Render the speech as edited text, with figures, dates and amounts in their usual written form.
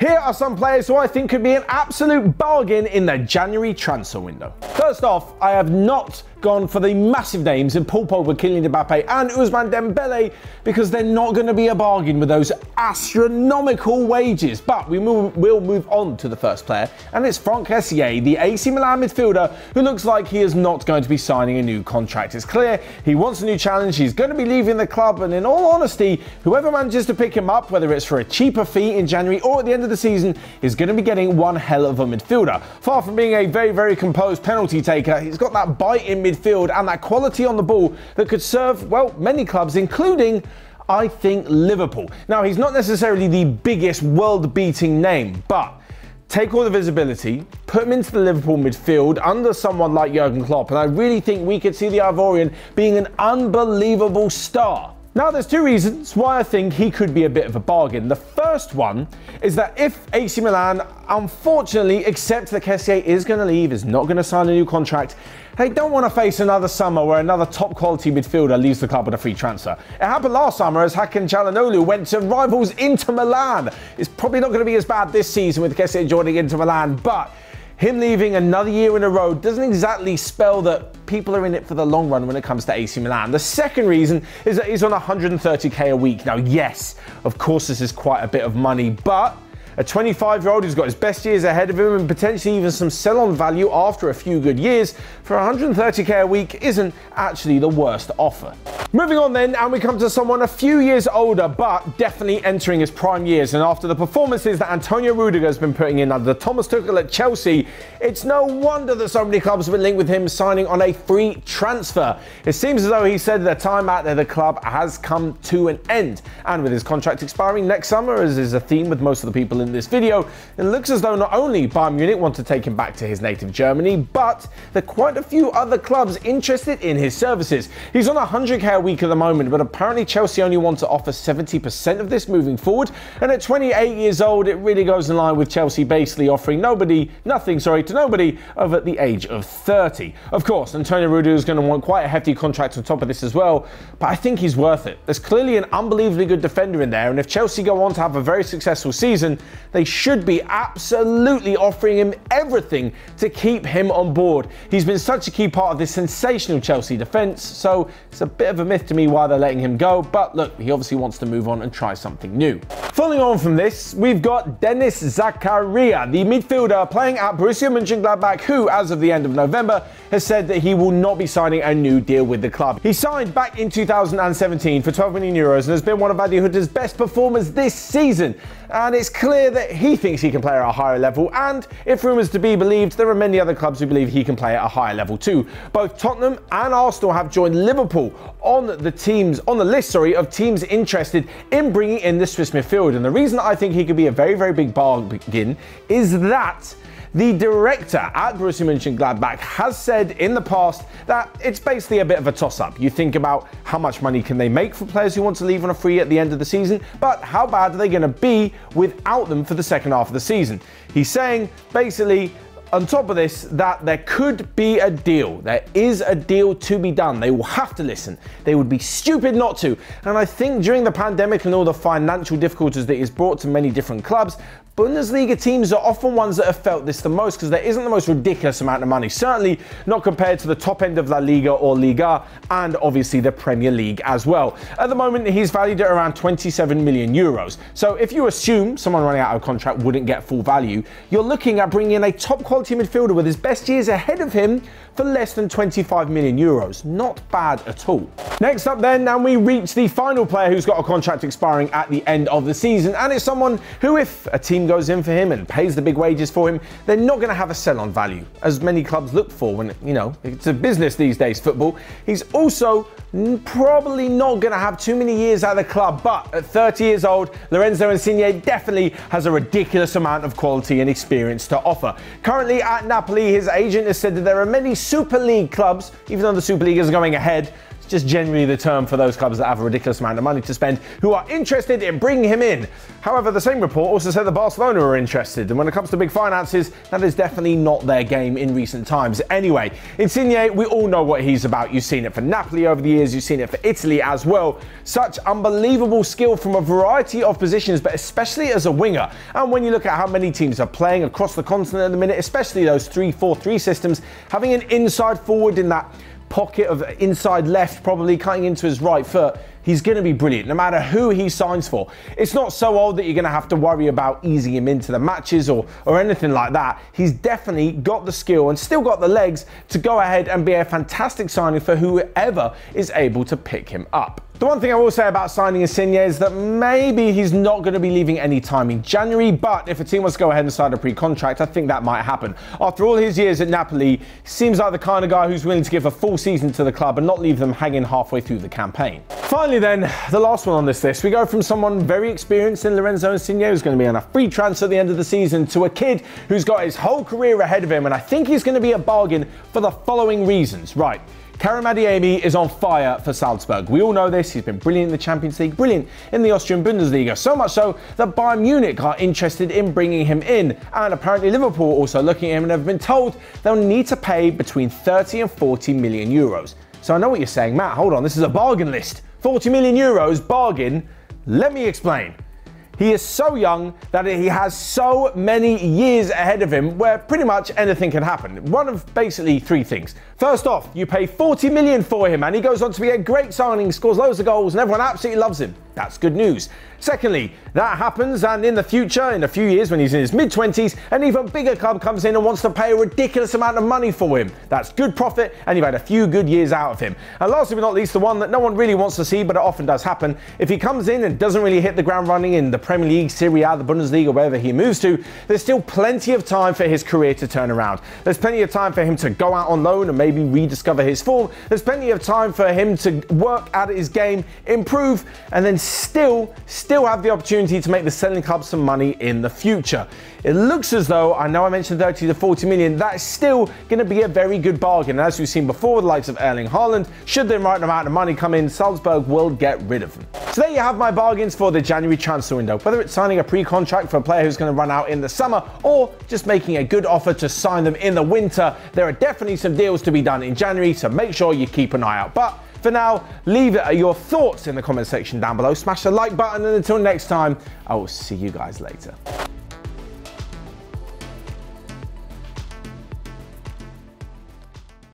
Here are some players who I think could be an absolute bargain in the January transfer window. First off, I have not gone for the massive names in Paul Pogba, Kylian Mbappe and Ousmane Dembele because they're not going to be a bargain with those astronomical wages. But we'll move on to the first player, and it's Franck, the AC Milan midfielder who looks like he is not going to be signing a new contract. It's clear he wants a new challenge, he's going to be leaving the club, and in all honesty, whoever manages to pick him up, whether it's for a cheaper fee in January or at the end of the season, is going to be getting one hell of a midfielder. Far from being a very, very composed penalty taker, he's got that bite in midfield and that quality on the ball that could serve, well, many clubs, including, I think, Liverpool. Now, he's not necessarily the biggest world-beating name, but take all the visibility, put him into the Liverpool midfield under someone like Jurgen Klopp, and I really think we could see the Ivorian being an unbelievable star. Now, there's two reasons why I think he could be a bit of a bargain. The first one is that if AC Milan unfortunately accept that Kessie is going to leave, is not going to sign a new contract, they don't want to face another summer where another top quality midfielder leaves the club with a free transfer. It happened last summer as Hakan Çalhanoğlu went to rivals Inter Milan. It's probably not going to be as bad this season with Kessie joining Inter Milan, but him leaving another year in a row doesn't exactly spell that people are in it for the long run when it comes to AC Milan. The second reason is that he's on 130k a week. Now, yes, of course this is quite a bit of money, but a 25-year-old who's got his best years ahead of him and potentially even some sell-on value after a few good years for 130k a week isn't actually the worst offer. Moving on then, and we come to someone a few years older but definitely entering his prime years, and after the performances that Antonio Rudiger has been putting in under Thomas Tuchel at Chelsea, it's no wonder that so many clubs have been linked with him signing on a free transfer. It seems as though he said the time at the club has come to an end, and with his contract expiring next summer, as is a theme with most of the people in this video, it looks as though not only Bayern Munich want to take him back to his native Germany, but there are quite a few other clubs interested in his services. He's on 100k a week at the moment, but apparently Chelsea only want to offer 70% of this moving forward, and at 28 years old, it really goes in line with Chelsea basically offering nothing to nobody over the age of 30. Of course, Antonio Rudiger is going to want quite a hefty contract on top of this as well, but I think he's worth it. There's clearly an unbelievably good defender in there, and if Chelsea go on to have a very successful season, they should be absolutely offering him everything to keep him on board. He's been such a key part of this sensational Chelsea defence, so it's a bit of a myth to me why they're letting him go, but look, he obviously wants to move on and try something new. Following on from this, we've got Denis Zakaria, the midfielder playing at Borussia Monchengladbach, who, as of the end of November, has said that he will not be signing a new deal with the club. He signed back in 2017 for 12 million euros and has been one of Adi Hütter's best performers this season. And it's clear that he thinks he can play at a higher level, and if rumours to be believed, there are many other clubs who believe he can play at a higher level too. Both Tottenham and Arsenal have joined Liverpool on the list of teams interested in bringing in the Swiss midfield. And the reason I think he could be a very, very big bargain is that the director at Borussia Mönchengladbach has said in the past that it's basically a bit of a toss-up. You think about how much money can they make for players who want to leave on a free at the end of the season, but how bad are they going to be without them for the second half of the season? He's saying basically, on top of this, that there could be a deal. There is a deal to be done. They will have to listen. They would be stupid not to. And I think during the pandemic and all the financial difficulties that it's brought to many different clubs, Bundesliga teams are often ones that have felt this the most because there isn't the most ridiculous amount of money. Certainly not compared to the top end of La Liga or Liga, and obviously the Premier League as well. At the moment, he's valued at around 27 million euros. So if you assume someone running out of contract wouldn't get full value, you're looking at bringing in a top quality midfielder with his best years ahead of him for less than 25 million euros. Not bad at all. Next up then, and we reach the final player who's got a contract expiring at the end of the season, and it's someone who, if a team goes in for him and pays the big wages for him, they're not going to have a sell-on value, as many clubs look for when, it's a business these days, football. He's also probably not going to have too many years at the club, but at 30 years old, Lorenzo Insigne definitely has a ridiculous amount of quality and experience to offer. Currently at Napoli, his agent has said that there are many Super League clubs, even though the Super League is going ahead, just generally the term for those clubs that have a ridiculous amount of money to spend who are interested in bringing him in. However, the same report also said that Barcelona are interested, and when it comes to big finances, that is definitely not their game in recent times. Anyway, Insigne, we all know what he's about. You've seen it for Napoli over the years, you've seen it for Italy as well. Such unbelievable skill from a variety of positions, but especially as a winger. And when you look at how many teams are playing across the continent at the minute, especially those 3-4-3 systems, having an inside forward in that pocket of inside left, probably cutting into his right foot, he's going to be brilliant no matter who he signs for. It's not so old that you're going to have to worry about easing him into the matches or anything like that. He's definitely got the skill and still got the legs to go ahead and be a fantastic signing for whoever is able to pick him up. The one thing I will say about signing Insigne is that maybe he's not going to be leaving any time in January, but if a team wants to go ahead and sign a pre-contract, I think that might happen. After all his years at Napoli, he seems like the kind of guy who's willing to give a full season to the club and not leave them hanging halfway through the campaign. Finally then, the last one on this list, we go from someone very experienced in Lorenzo Insigne, who's going to be on a free transfer at the end of the season, to a kid who's got his whole career ahead of him, and I think he's going to be a bargain for the following reasons. Right. Karim Adeyemi is on fire for Salzburg. We all know this. He's been brilliant in the Champions League, brilliant in the Austrian Bundesliga. So much so that Bayern Munich are interested in bringing him in. And apparently Liverpool are also looking at him and have been told they'll need to pay between 30 and 40 million euros. So I know what you're saying, Matt, hold on, this is a bargain list. 40 million euros, bargain? Let me explain. He is so young that he has so many years ahead of him where pretty much anything can happen. One of basically three things. First off, you pay 40 million for him and he goes on to be a great signing, scores loads of goals and everyone absolutely loves him. That's good news. Secondly, that happens and in the future, in a few years when he's in his mid-20s, an even bigger club comes in and wants to pay a ridiculous amount of money for him. That's good profit and you've had a few good years out of him. And lastly but not least, the one that no one really wants to see, but it often does happen. If he comes in and doesn't really hit the ground running in the Premier League, Serie A, the Bundesliga, wherever he moves to, there's still plenty of time for his career to turn around. There's plenty of time for him to go out on loan and maybe rediscover his form. There's plenty of time for him to work at his game, improve, and then still have the opportunity to make the selling club some money in the future. It looks as though, I know I mentioned 30 to 40 million, that's still going to be a very good bargain. And as we've seen before with the likes of Erling Haaland, should the right amount of money come in, Salzburg will get rid of them. So there you have my bargains for the January transfer window. Whether it's signing a pre-contract for a player who's going to run out in the summer or just making a good offer to sign them in the winter, there are definitely some deals to be done in January, so make sure you keep an eye out. But for now, leave your thoughts in the comment section down below. Smash the like button, and until next time, I will see you guys later.